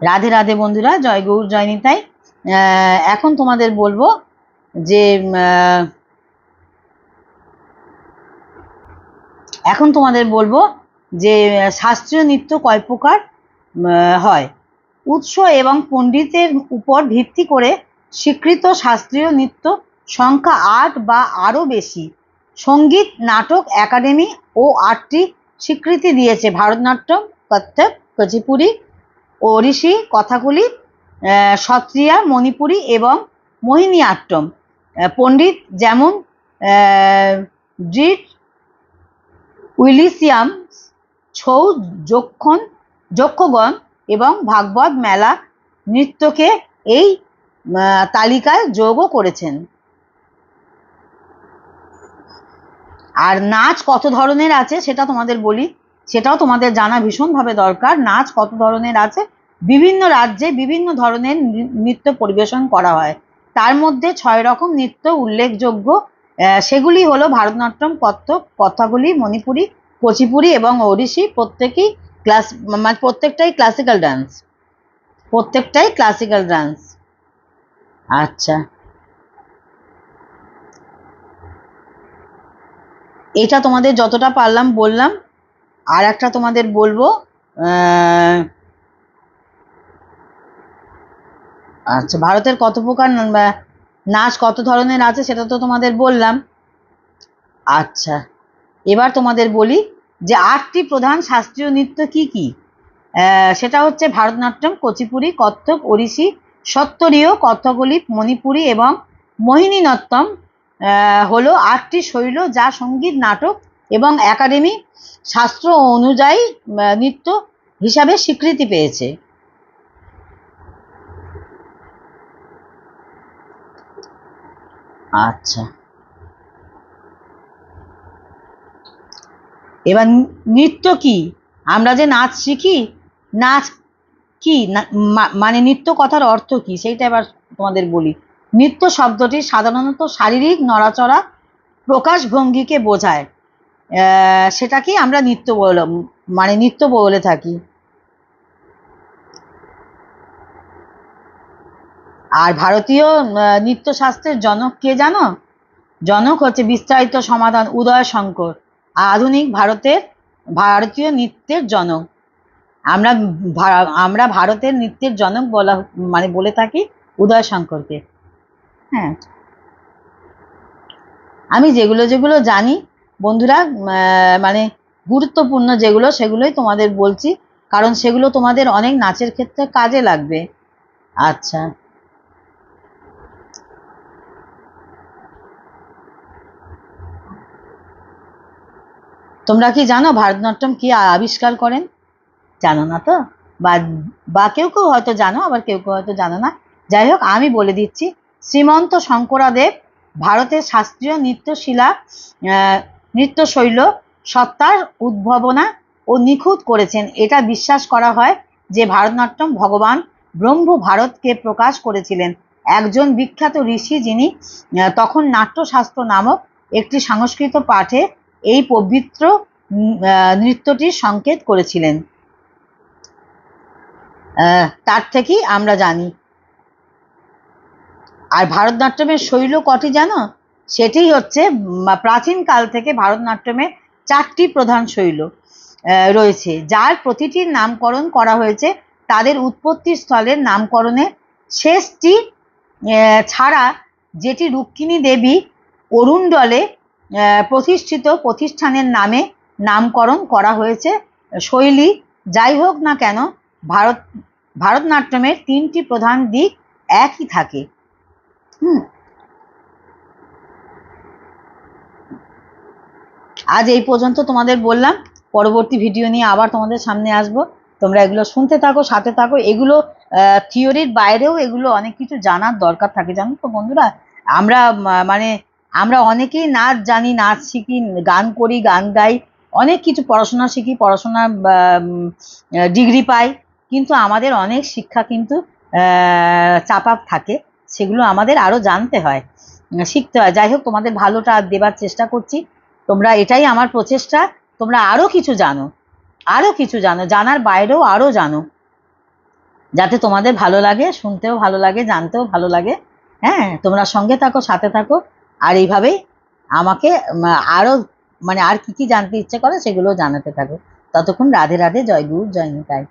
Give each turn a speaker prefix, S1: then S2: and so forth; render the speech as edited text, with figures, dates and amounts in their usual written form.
S1: রাধে রাধে বন্ধুরা, জয় গৌর জয় নিতাই। এখন তোমাদের বলবো যে শাস্ত্রীয় নৃত্য কয় প্রকার হয়। উৎস এবং পণ্ডিতের উপর ভিত্তি করে স্বীকৃত শাস্ত্রীয় নৃত্য সংখ্যা 8 বা আরও বেশি। সঙ্গীত নাটক একাডেমি ও 8টি স্বীকৃতি দিয়েছে: ভারতনাট্যম, কত্থক, কুচিপুড়ি, ওড়িশি, কথাকলি, সত্রিয়া, মণিপুরী এবং মোহিনীআট্টম। পণ্ডিত যেমন ড্রিট উইলিয়াম, ছৌ, যক্ষগণ এবং ভাগবত মেলা নৃত্যকে এই তালিকায় যোগও করেছেন। আর নাচ কত ধরনের আছে সেটা তোমাদের বলি, সেটাও তোমাদের জানা ভীষণভাবে দরকার। নাচ কত ধরনের আছে, বিভিন্ন রাজ্যে বিভিন্ন ধরনের নৃত্য পরিবেশন করা হয়। তার মধ্যে 6 রকম নৃত্য উল্লেখযোগ্য। সেগুলি হলো ভারতনাট্যম, কত্থক, কথাকলি, মণিপুরী, কুচিপুড়ি এবং ওড়িশি। প্রত্যেকটাই ক্লাসিক্যাল ডান্স। আচ্ছা, এটা তোমাদের যতটা পারলাম বললাম। আর একটা তোমাদের বলবো, আচ্ছা, ভারতের কত প্রকার নাচ কত ধরনের আছে সেটা তো তোমাদের বললাম। আচ্ছা, এবার তোমাদের বলি যে 8টি প্রধান শাস্ত্রীয় নৃত্য কি কি। সেটা হচ্ছে ভারতনাট্যম, কুচিপুড়ি, কত্থক, ওড়িশি, সত্তরীয়, কথাকলি, মণিপুরী এবং মোহিনীনট্টম হলো 8টি শৈল যা সঙ্গীত, নাটক এবং একাডেমি শাস্ত্র অনুযায়ী নৃত্য হিসাবে স্বীকৃতি পেয়েছে। আচ্ছা, এবার নৃত্য কি। আমরা যে নাচ শিখি, নাচ কি মানে নৃত্য কথার অর্থ কি সেইটা এবার তোমাদের বলি। নৃত্য শব্দটি সাধারণত শারীরিক নড়াচড়া, প্রকাশভঙ্গিকে বোঝায়। সেটাকেই আমরা নৃত্য বলে থাকি। আর ভারতীয় নৃত্যশাস্ত্রের জনক কে জানো? জনক হচ্ছে বিস্তারিত সমাধান উদয় শঙ্কর, আধুনিক ভারতীয় নৃত্যের জনক। আমরা ভারতের নৃত্যের জনক বলে থাকি উদয় শঙ্করকে। হ্যাঁ, আমি যেগুলো জানি বন্ধুরা, মানে গুরুত্বপূর্ণ যেগুলো সেগুলোই তোমাদের বলছি, কারণ সেগুলো তোমাদের অনেক নাচের ক্ষেত্রে কাজে লাগবে। আচ্ছা, তোমরা কি জানো ভারতনাট্যম কি আবিষ্কার করেন? জানো না তো, বা কেউ কেউ হয়তো জানো, আবার কেউ কেউ হয়তো জানো না। যাই হোক, আমি বলে দিচ্ছি। শ্রীমন্ত শঙ্করদেব ভারতের শাস্ত্রীয় নৃত্যশৈল সত্তার উদ্ভাবনা ও নিখুঁত করেছেন। এটা বিশ্বাস করা হয় যে ভারতনাট্যম ভগবান ব্রহ্ম ভারতকে প্রকাশ করেছিলেন একজন বিখ্যাত ঋষি, যিনি তখন নাট্যশাস্ত্র নামক একটি সংস্কৃত পাঠে এই পবিত্র নৃত্যটির সংকেত করেছিলেন। তার থেকেই আমরা জানি। আর ভারতনাট্যমের শৈল কটি জানো? সেটি হচ্ছে প্রাচীন কাল থেকে ভারতনাট্যমের 4টি প্রধান শৈল রয়েছে, যার প্রতিটির নামকরণ করা হয়েছে তাদের উৎপত্তি স্থলের নামকরণে। শেষটি ছাড়া, যেটি রুক্মিণী দেবী অরুণ্ডলে প্রতিষ্ঠিত প্রতিষ্ঠানের নামে নামকরণ করা হয়েছে শৈলী। যাই হোক না কেন, ভারতনাট্যমের 3টি প্রধান দিক একই থাকে। আজ এই পর্যন্ত তোমাদের বললাম। পরবর্তী ভিডিও নিয়ে আবার তোমাদের সামনে আসবো। তোমরা এগুলো শুনতে থাকো, সাথে থাকো। এগুলো থিওরির বাইরেও এগুলো অনেক কিছু জানার দরকার থাকে, জানো তো বন্ধুরা। আমরা অনেকেই নাচ জানি, নাচ শিখি, গান করি, গান গাই, অনেক কিছু পড়াশোনা শিখি, পড়াশোনা ডিগ্রি পাই, কিন্তু আমাদের অনেক শিক্ষা কিন্তু চাপা থাকে। সেগুলো আমাদের আরও জানতে হয়, শিখতে হয়। যাই হোক, তোমাদের ভালোটা দেবার চেষ্টা করছি। তোমরা, এটাই আমার প্রচেষ্টা, তোমরা আরও কিছু জানো, জানার বাইরেও আরও জানো। যাতে তোমাদের ভালো লাগে, শুনতেও ভালো লাগে, জানতেও ভালো লাগে। হ্যাঁ, তোমরা সঙ্গে থাকো, সাথে থাকো, আর এইভাবেই আমাকে আরো মানে আর কি কি জানতে ইচ্ছে করে সেগুলো জানাতে থাকো। ততক্ষণ রাধে রাধে, জয় গুরু, জয় নিতাই।